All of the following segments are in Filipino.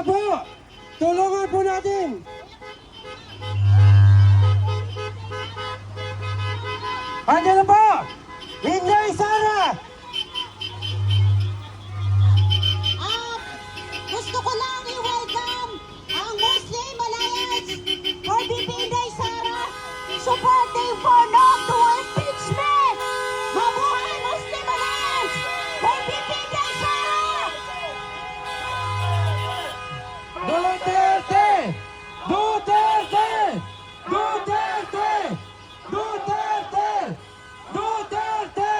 na po. Tulungan po natin. Andiyan na po. Inday Sara. Gusto ko lang i-welcome ang Muslim Alliance for VP Inday Sara, supporting for no to impeachment. Mabuhay Muslim Alliance for VP Inday Sara. Duterte! Duterte! Duterte! Duterte! Duterte! Duterte!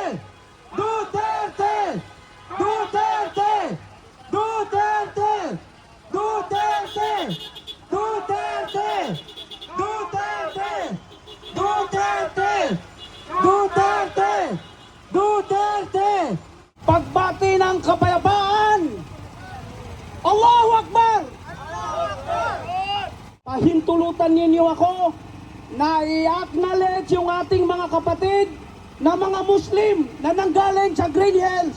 Duterte! Duterte! Duterte! Duterte! Duterte! Duterte! Duterte! Duterte! Pagbati ng kapayapaan! Allahu Akbar! Pahintulutan ninyo ako na i-acknowledge yung ating mga kapatid na mga Muslim na nanggaling sa Green Hills.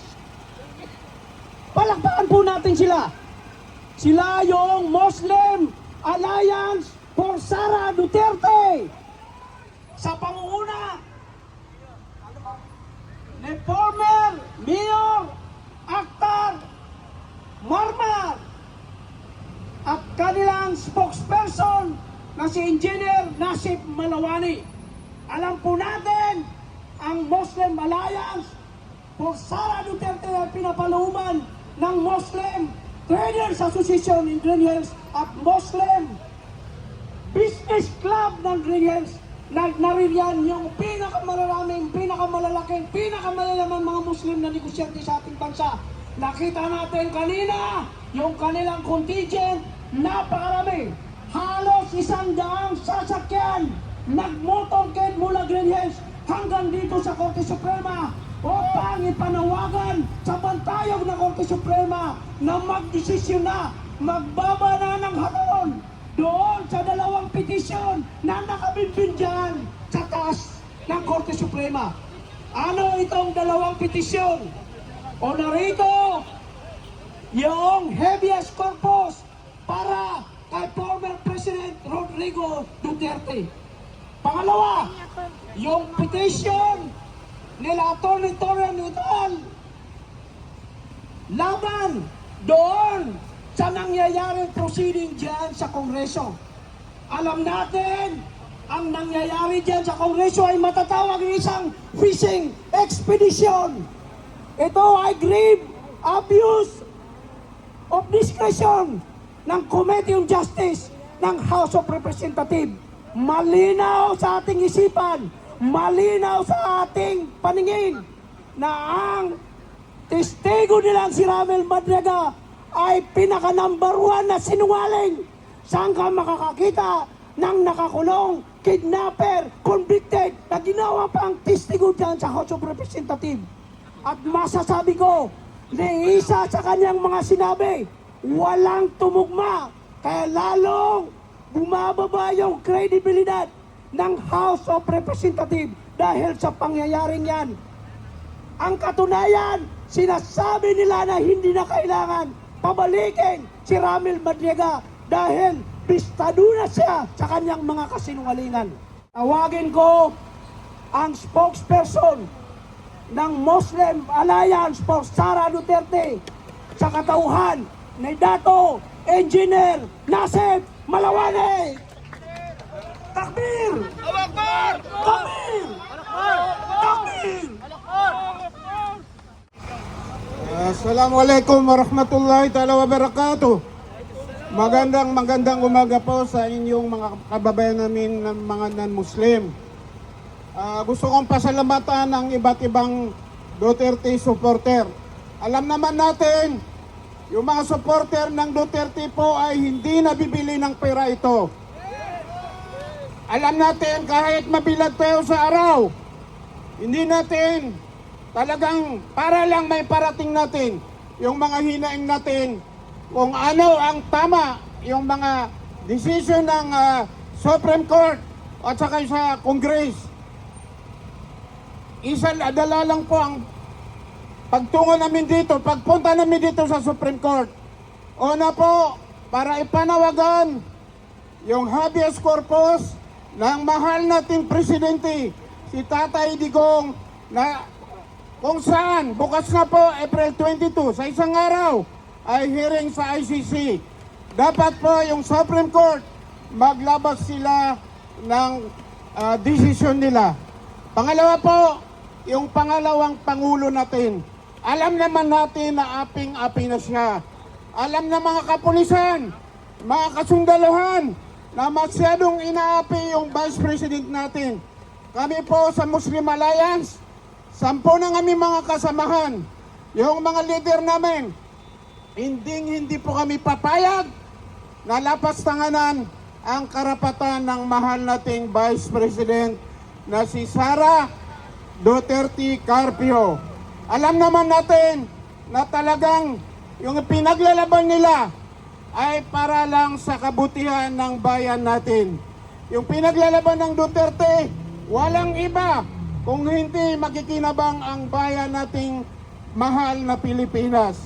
Palakpakan po natin sila. Sila yung Muslim Alliance for Sara Duterte sa pangunguna ni former Mayor Akhtar Marmar at kanilang spokesperson na si Engineer Nasib Malawani. Alam po natin ang Muslim Alliance for Sara Duterte na pinapaluman ng Muslim Traders Association in Green Hills at Muslim Business Club ng Green Hills. Naririyan yung pinakamalalaming, pinakamalalaking, pinakamayayaman mga Muslim na negosyante sa ating bansa. Nakita natin kanina yung kanilang contingent, napakarami. Halos 100 sasakyan nagmotorcade mula Green Hills hanggang dito sa Korte Suprema upang ipanawagan sa bantayog ng Korte Suprema na magdesisyon na, magbaba na ng haron doon sa dalawang petisyon na nakabimbing dyan sa taas ng Korte Suprema. Ano itong dalawang petisyon? O narito yung habeas corpus para kay former President Rodrigo Duterte. Pangalawa, yung petition nila Atty. Torian Udal laban doon sa nangyayaring proceeding dyan sa Kongreso. Alam natin, ang nangyayari dyan sa Kongreso ay matatawag ng isang fishing expedition. Ito ay grave abuse of discretion ng Committee on Justice ng House of Representatives. Malinaw sa ating isipan, malinaw sa ating paningin na ang testigo nilang si Ramil Madriaga ay pinaka-number 1 na sinungaling. Saan ka makakakita ng nakakulong, kidnapper, convicted na ginawa pang testigo dyan sa House of Representatives? At masasabi ko, ni isa sa kanyang mga sinabi, walang tumugma, kaya lalong bumababa yung kredibilidad ng House of Representatives dahil sa pangyayaring yan. Ang katunayan, sinasabi nila na hindi na kailangan pabalikin si Ramil Madriaga dahil bistado na siya sa kanyang mga kasinungalingan. Tawagin ko ang spokesperson ng Muslim Alliance for Sara Duterte sa katauhan ni Dato Engineer Nasib Malawani. Takbir! Alakbar! Takbir! Takbir! Assalamualaikum warahmatullahi ta'ala wabarakatuh. Magandang umaga po sa inyong mga kababayan namin ng mga non-Muslim. Gusto kong pasalamatan ang iba't ibang Duterte supporter. Alam naman natin, yung mga supporter ng Duterte po ay hindi nabibili ng pera ito. Alam natin kahit mabilag tayo sa araw, hindi natin talagang para lang may parating natin yung mga hinaing natin kung ano ang tama yung mga decision ng Supreme Court at saka sa Congress. Isang adala lang po ang pagtungo namin dito, pagpunta namin dito sa Supreme Court. Una po, para ipanawagan yung habeas corpus ng mahal nating presidente, si Tatay Digong, na kung saan bukas na po April 22 sa isang araw ay hearing sa ICC. Dapat po yung Supreme Court maglabas sila ng desisyon nila. Pangalawa po, yung pangalawang Pangulo natin. Alam naman natin na aping-api na siya. Alam na mga kapulisan, mga kasundaluhan, na masyadong inaapi yung Vice President natin. Kami po sa Muslim Alliance, 10 na kami mga kasamahan. Yung mga leader namin, hindi po kami papayag na lapastanganan ang karapatan ng mahal nating Vice President na si Sara Duterte Carpio. Alam naman natin na talagang yung pinaglalaban nila ay para lang sa kabutihan ng bayan natin. Yung pinaglalaban ng Duterte, walang iba kung hindi makikinabang ang bayan nating mahal na Pilipinas.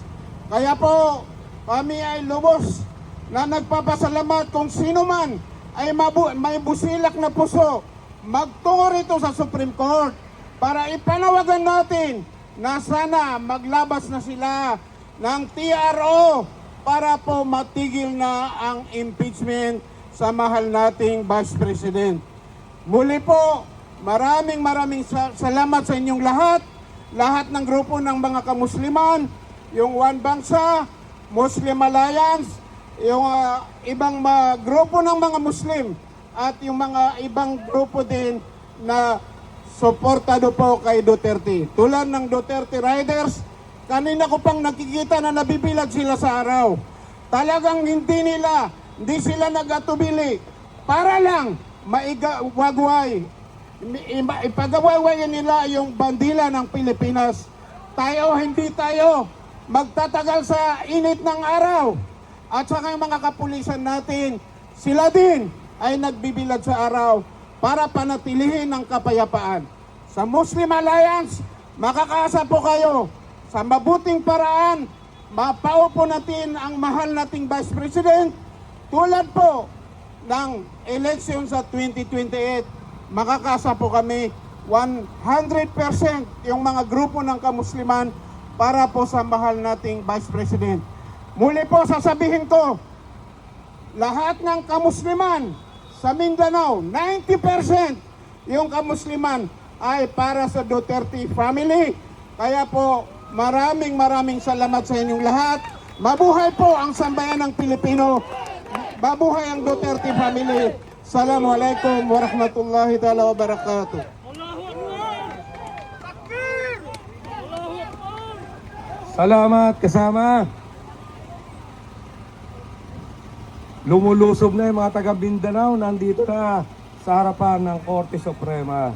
Kaya po, kami ay lubos na nagpapasalamat kung sino man ay may busilak na puso magtungo rito sa Supreme Court para ipanawagan natin na sana maglabas na sila ng TRO para po matigil na ang impeachment sa mahal nating Vice President. Muli po, maraming salamat sa inyong lahat ng grupo ng mga kamusliman, yung One Bangsa, Muslim Alliance, yung ibang grupo ng mga Muslim at yung mga ibang grupo din na suportado po kay Duterte. Tulad ng Duterte Riders, kanina ko pang nakikita na nabibilag sila sa araw. Talagang hindi sila nagatubili para lang ipagawagwayan nila yung bandila ng Pilipinas. Hindi tayo magtatagal sa init ng araw. At saka yung mga kapulisan natin, sila din ay nagbibilad sa araw para panatilihin ang kapayapaan. Sa Muslim Alliance, makakaasa po kayo sa mabuting paraan, mapaupo natin ang mahal nating Vice President tulad po ng election sa 2028. Makakasa po kami 100% yung mga grupo ng kamusliman para po sa mahal nating Vice President. Muli po sasabihin ko, lahat ng kamusliman sa Mindanao, 90% yung kamusliman ay para sa Duterte family. Kaya po, maraming salamat sa inyong lahat. Mabuhay po ang sambayan ng Pilipino. Mabuhay ang Duterte family. Assalamualaikum warahmatullahi ta'ala wabarakatuh. Salamat kasama. Lumulusob na yung mga taga Mindanao, nandito na sa harapan ng Korte Suprema.